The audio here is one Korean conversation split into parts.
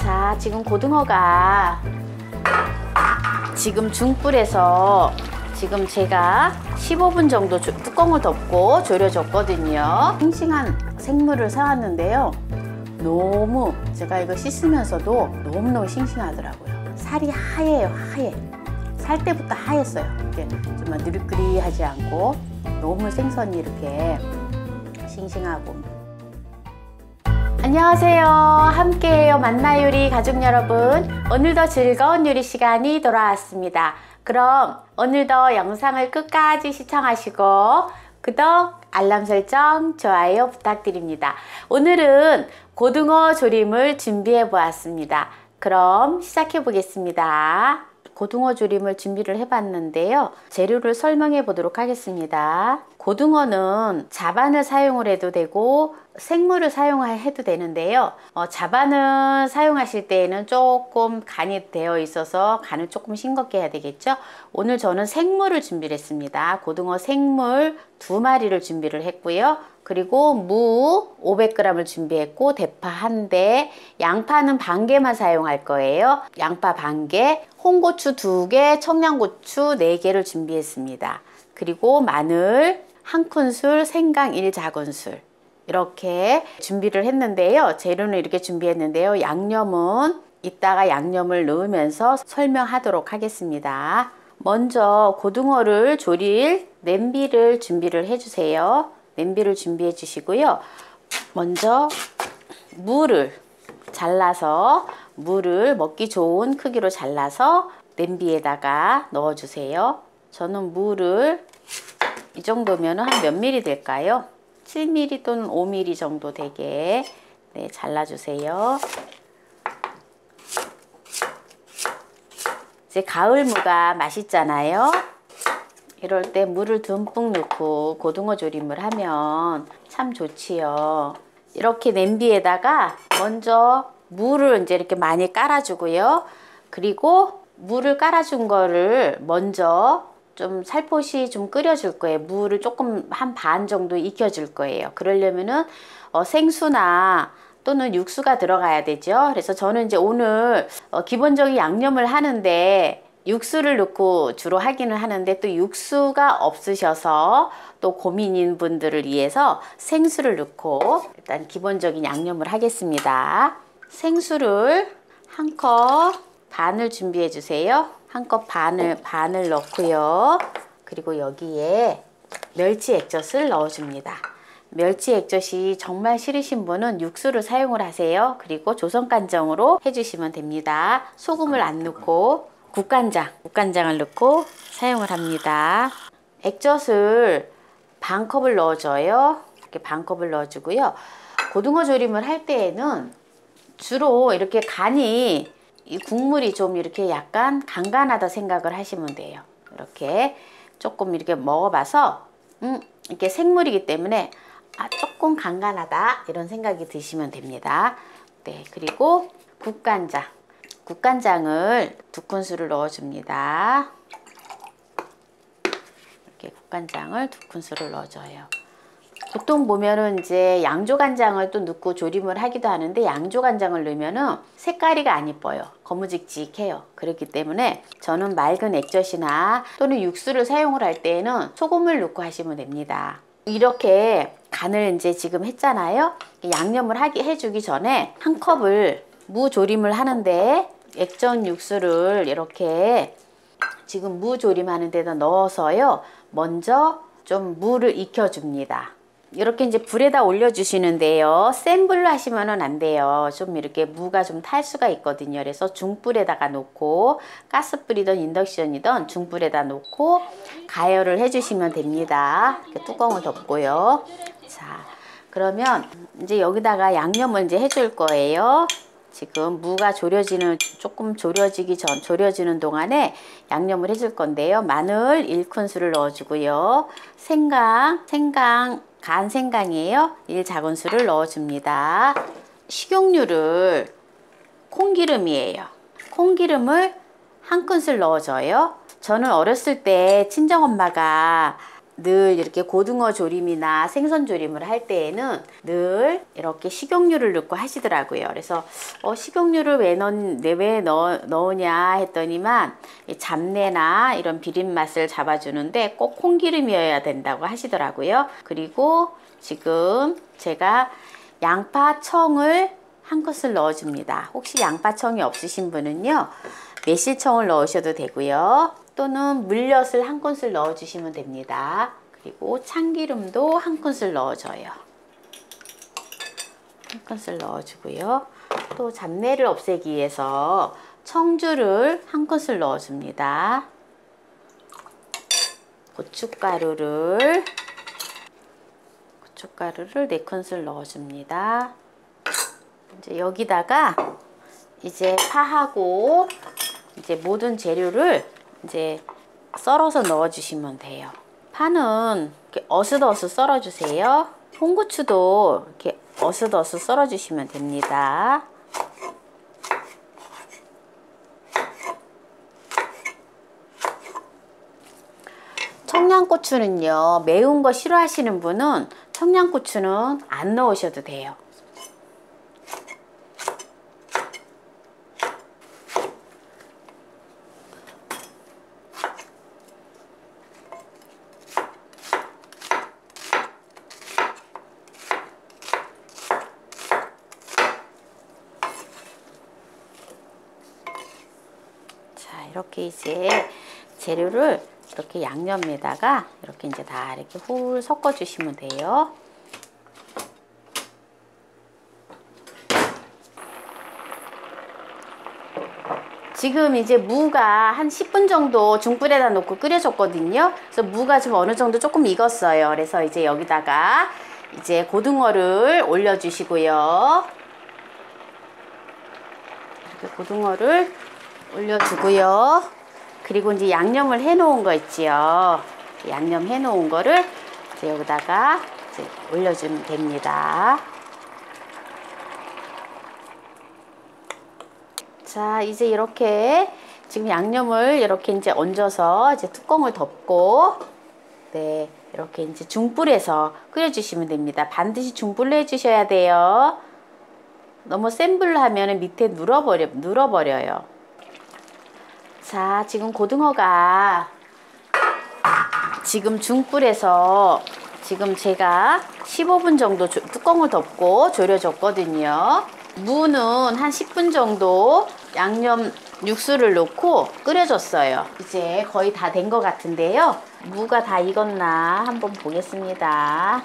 자, 지금 고등어가 지금 중불에서 지금 제가 15분 정도 뚜껑을 덮고 졸여줬거든요. 싱싱한 생물을 사왔는데요. 너무 제가 이거 씻으면서도 너무너무 싱싱하더라고요. 살이 하얘요, 하얘. 살 때부터 하였어요. 이렇게 좀 느릿느릿하지 않고 너무 생선이 이렇게 싱싱하고. 안녕하세요. 함께해요 만나요리 가족 여러분. 오늘도 즐거운 요리 시간이 돌아왔습니다. 그럼 오늘도 영상을 끝까지 시청하시고 구독, 알람 설정, 좋아요 부탁드립니다. 오늘은 고등어 조림을 준비해 보았습니다. 그럼 시작해 보겠습니다. 고등어 조림을 준비를 해봤는데요. 재료를 설명해 보도록 하겠습니다. 고등어는 자반을 사용을 해도 되고 생물을 사용해도 되는데요. 자반을 사용하실 때에는 조금 간이 되어 있어서 간을 조금 싱겁게 해야 되겠죠. 오늘 저는 생물을 준비를 했습니다. 고등어 생물 2마리를 준비를 했고요. 그리고 무 500g을 준비했고 대파 1대, 양파는 반 개만 사용할 거예요. 양파 반 개, 홍고추 2개, 청양고추 4개를 준비했습니다. 그리고 마늘 1큰술, 생강 1작은술 이렇게 준비를 했는데요. 재료는 이렇게 준비했는데요. 양념은 이따가 양념을 넣으면서 설명하도록 하겠습니다. 먼저 고등어를 조릴 냄비를 준비를 해주세요. 냄비를 준비해 주시고요. 먼저 무를 잘라서 무를 먹기 좋은 크기로 잘라서 냄비에다가 넣어 주세요. 저는 무를 이 정도면 한 몇 미리 될까요? 7mm 또는 5mm 정도 되게 잘라 주세요. 이제 가을무가 맛있잖아요. 이럴 때 물을 듬뿍 넣고 고등어 조림을 하면 참 좋지요. 이렇게 냄비에다가 먼저 물을 이제 이렇게 많이 깔아주고요. 그리고 물을 깔아준 거를 먼저 좀 살포시 좀 끓여줄 거예요. 물을 조금 한 반 정도 익혀줄 거예요. 그러려면은 생수나 또는 육수가 들어가야 되죠. 그래서 저는 이제 오늘 기본적인 양념을 하는데 육수를 넣고 주로 하기는 하는데 또 육수가 없으셔서 또 고민인 분들을 위해서 생수를 넣고 일단 기본적인 양념을 하겠습니다. 생수를 1컵 반을 준비해 주세요. 1컵 반을 넣고요. 그리고 여기에 멸치 액젓을 넣어 줍니다. 멸치 액젓이 정말 싫으신 분은 육수를 사용을 하세요. 그리고 조선간장으로 해주시면 됩니다. 소금을 안 넣고 국간장을 넣고 사용을 합니다. 액젓을 반 컵을 넣어줘요. 이렇게 반 컵을 넣어주고요. 고등어 조림을 할 때에는 주로 이렇게 간이 이 국물이 좀 이렇게 약간 간간하다 생각을 하시면 돼요. 이렇게 조금 이렇게 먹어봐서 이렇게 생물이기 때문에 조금 간간하다 이런 생각이 드시면 됩니다. 네, 그리고 국간장을 2큰술을 넣어줍니다. 이렇게 국간장을 2큰술을 넣어줘요. 보통 보면은 이제 양조간장을 또 넣고 조림을 하기도 하는데 양조간장을 넣으면은 색깔이가 안 이뻐요. 거무직직해요. 그렇기 때문에 저는 맑은 액젓이나 또는 육수를 사용을 할 때에는 소금을 넣고 하시면 됩니다. 이렇게 간을 이제 지금 했잖아요. 양념을 해주기 전에 1컵을 무 조림을 하는데 액젓 육수를 이렇게 지금 무 조림하는 데다 넣어서요. 먼저 좀 무를 익혀줍니다. 이렇게 이제 불에다 올려주시는데요. 센 불로 하시면은 안 돼요. 좀 이렇게 무가 좀 탈 수가 있거든요. 그래서 중불에다가 놓고 가스불이든 인덕션이든 중불에다 놓고 가열을 해주시면 됩니다. 이렇게 뚜껑을 덮고요. 자, 그러면 이제 여기다가 양념을 이제 해줄 거예요. 지금 무가 조금 졸여지는 동안에 양념을 해줄 건데요. 마늘 1큰술을 넣어주고요. 간 생강이에요. 1작은술을 넣어줍니다. 식용유를 콩기름이에요. 콩기름을 1큰술 넣어줘요. 저는 어렸을 때 친정엄마가 늘 이렇게 고등어 조림이나 생선 조림을 할 때에는 늘 이렇게 식용유를 넣고 하시더라고요. 그래서 식용유를 왜 넣으냐 했더니만 잡내나 이런 비린맛을 잡아주는데 꼭 콩기름이어야 된다고 하시더라고요. 그리고 지금 제가 양파청을 한 큰술 넣어줍니다. 혹시 양파청이 없으신 분은요, 매실청을 넣으셔도 되고요. 또는 물엿을 한 큰술 넣어주시면 됩니다. 그리고 참기름도 한 큰술 넣어줘요. 한 큰술 넣어주고요. 또 잡내를 없애기 위해서 청주를 한 큰술 넣어줍니다. 고춧가루를 4큰술 넣어줍니다. 이제 여기다가 이제 파하고 이제 모든 재료를 이제 썰어서 넣어주시면 돼요. 파는 이렇게 어슷어슷 썰어주세요. 홍고추도 이렇게 어슷어슷 썰어주시면 됩니다. 청양고추는요, 매운 거 싫어하시는 분은 청양고추는 안 넣으셔도 돼요. 자, 이렇게 이제 재료를 이렇게 양념에다가 이렇게 이제 다 이렇게 훌 섞어 주시면 돼요. 지금 이제 무가 한 10분 정도 중불에다 놓고 끓여줬거든요. 그래서 무가 좀 어느 정도 조금 익었어요. 그래서 이제 여기다가 이제 고등어를 올려주시고요. 이렇게 고등어를 올려주고요. 그리고 이제 양념을 해 놓은 거 있지요. 양념 해 놓은 거를 이제 여기다가 이제 올려주면 됩니다. 자, 이제 이렇게 지금 양념을 이렇게 이제 얹어서 이제 뚜껑을 덮고, 네, 이렇게 이제 중불에서 끓여주시면 됩니다. 반드시 중불로 해주셔야 돼요. 너무 센 불로 하면 밑에 눌어버려요. 자, 지금 고등어가 지금 중불에서 지금 제가 15분 정도 뚜껑을 덮고 졸여줬거든요. 무는 한 10분 정도 양념 육수를 넣고 끓여줬어요. 이제 거의 다 된 것 같은데요. 무가 다 익었나 한번 보겠습니다.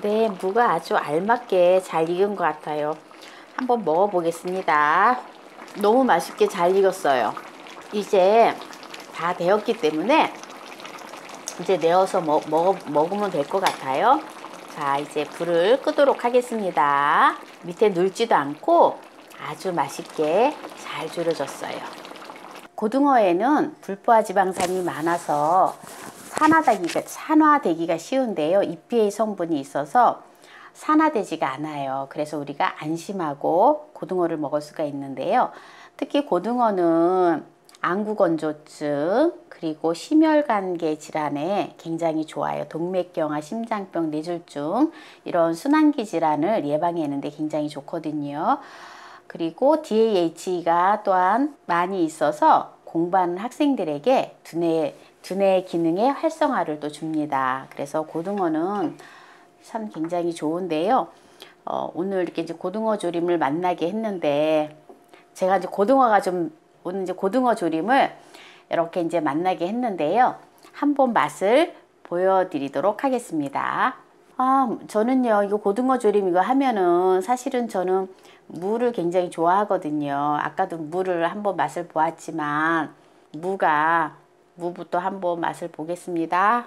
네, 무가 아주 알맞게 잘 익은 것 같아요. 한번 먹어보겠습니다. 너무 맛있게 잘 익었어요. 이제 다 되었기 때문에 이제 내어서 먹으면 될 것 같아요. 자, 이제 불을 끄도록 하겠습니다. 밑에 눌지도 않고 아주 맛있게 잘 졸여졌어요. 고등어에는 불포화 지방산이 많아서 산화되기가 쉬운데요. EPA 성분이 있어서 산화되지가 않아요. 그래서 우리가 안심하고 고등어를 먹을 수가 있는데요. 특히 고등어는 안구건조증 그리고 심혈관계 질환에 굉장히 좋아요. 동맥경화, 심장병, 뇌졸중 이런 순환기 질환을 예방하는 데 굉장히 좋거든요. 그리고 DHA가 또한 많이 있어서 공부하는 학생들에게 두뇌 기능의 활성화를 또 줍니다. 그래서 고등어는 참 굉장히 좋은데요. 오늘 이렇게 이제 고등어 조림을 만나게 했는데 제가 이제 오늘 이제 고등어 조림을 이렇게 이제 만나게 했는데요. 한번 맛을 보여드리도록 하겠습니다. 저는요, 이거 고등어 조림 이거 하면은 사실은 저는 무를 굉장히 좋아하거든요. 아까도 무를 한번 맛을 보았지만 무부터 한번 맛을 보겠습니다.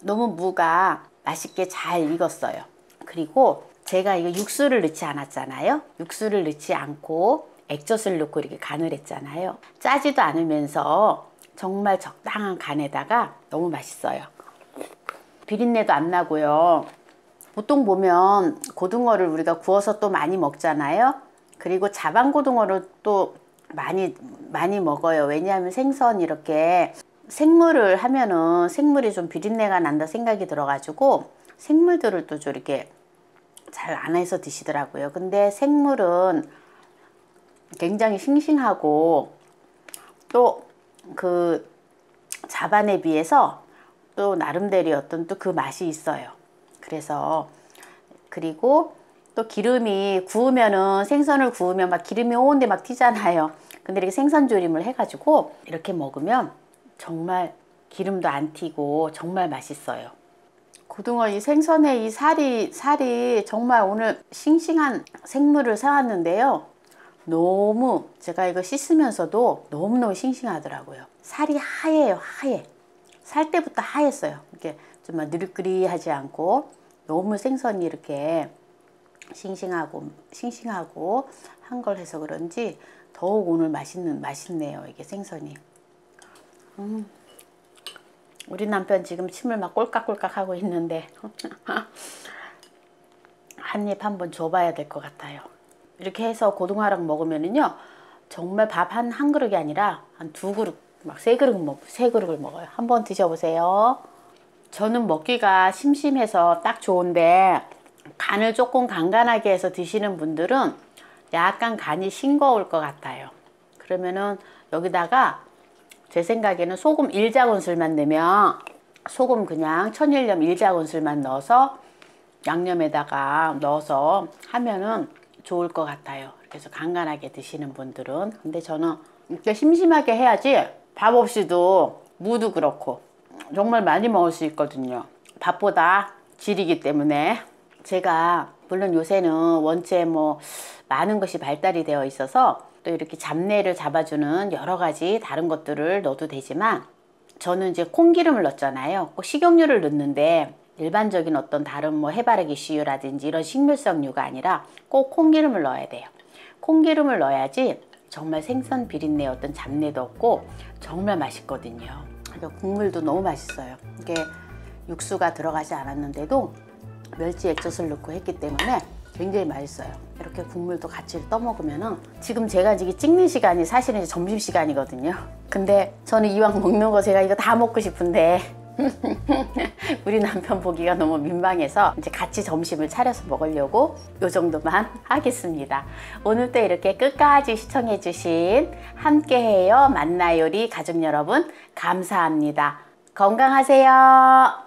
너무 무가 맛있게 잘 익었어요. 그리고 제가 이거 육수를 넣지 않았잖아요. 육수를 넣지 않고 액젓을 넣고 이렇게 간을 했잖아요. 짜지도 않으면서 정말 적당한 간에다가 너무 맛있어요. 비린내도 안 나고요. 보통 보면 고등어를 우리가 구워서 또 많이 먹잖아요. 그리고 자반 고등어를 또 많이 먹어요. 왜냐하면 생선 이렇게 생물을 하면은 생물이 좀 비린내가 난다 생각이 들어가지고 생물들을 또 좀 이렇게 잘 안 해서 드시더라고요. 근데 생물은 굉장히 싱싱하고 또 그 자반에 비해서 또 나름대로 어떤 또 그 맛이 있어요. 그래서 그리고 또 기름이 구우면은 생선을 구우면 막 기름이 온데 막 튀잖아요. 근데 이렇게 생선 조림을 해가지고 이렇게 먹으면 정말 기름도 안 튀고 정말 맛있어요. 고등어 이 생선의 이 살이 정말 오늘 싱싱한 생물을 사왔는데요. 너무 제가 이거 씻으면서도 너무너무 싱싱하더라고요. 살이 하얘요, 하얘. 살 때부터 하였어요. 이렇게 좀 느릿느릿하지 않고 너무 생선이 이렇게 싱싱하고 한 걸 해서 그런지 더욱 오늘 맛있네요. 이게 생선이. 우리 남편 지금 침을 막 꼴깍꼴깍 하고 있는데 한 입 한번 줘봐야 될 것 같아요. 이렇게 해서 고등어랑 먹으면은요 정말 밥 한 그릇이 아니라 한 2그릇 막 3그릇을 먹어요. 한번 드셔보세요. 저는 먹기가 심심해서 딱 좋은데 간을 조금 간간하게 해서 드시는 분들은 약간 간이 싱거울 것 같아요. 그러면은 여기다가 제 생각에는 소금 1작은술만 넣으면 소금 그냥 천일염 1작은술만 넣어서 양념에다가 넣어서 하면은 좋을 것 같아요. 그래서 간간하게 드시는 분들은. 근데 저는 이렇게 심심하게 해야지 밥 없이도 무도 그렇고 정말 많이 먹을 수 있거든요. 밥보다 질이기 때문에. 제가 물론 요새는 원체 뭐 많은 것이 발달이 되어 있어서 또 이렇게 잡내를 잡아주는 여러 가지 다른 것들을 넣어도 되지만 저는 이제 콩기름을 넣잖아요. 꼭 식용유를 넣는데 일반적인 어떤 다른 뭐 해바라기 씨유라든지 이런 식물성유가 아니라 꼭 콩기름을 넣어야 돼요. 콩기름을 넣어야지 정말 생선 비린내 어떤 잡내도 없고 정말 맛있거든요. 국물도 너무 맛있어요. 이게 육수가 들어가지 않았는데도 멸치 액젓을 넣고 했기 때문에 굉장히 맛있어요. 이렇게 국물도 같이 떠먹으면은 지금 제가 지금 찍는 시간이 사실은 이제 점심시간이거든요. 근데 저는 이왕 먹는 거 제가 이거 다 먹고 싶은데 우리 남편 보기가 너무 민망해서 이제 같이 점심을 차려서 먹으려고 요 정도만 하겠습니다. 오늘도 이렇게 끝까지 시청해 주신 함께해요 만나요리 가족 여러분 감사합니다. 건강하세요.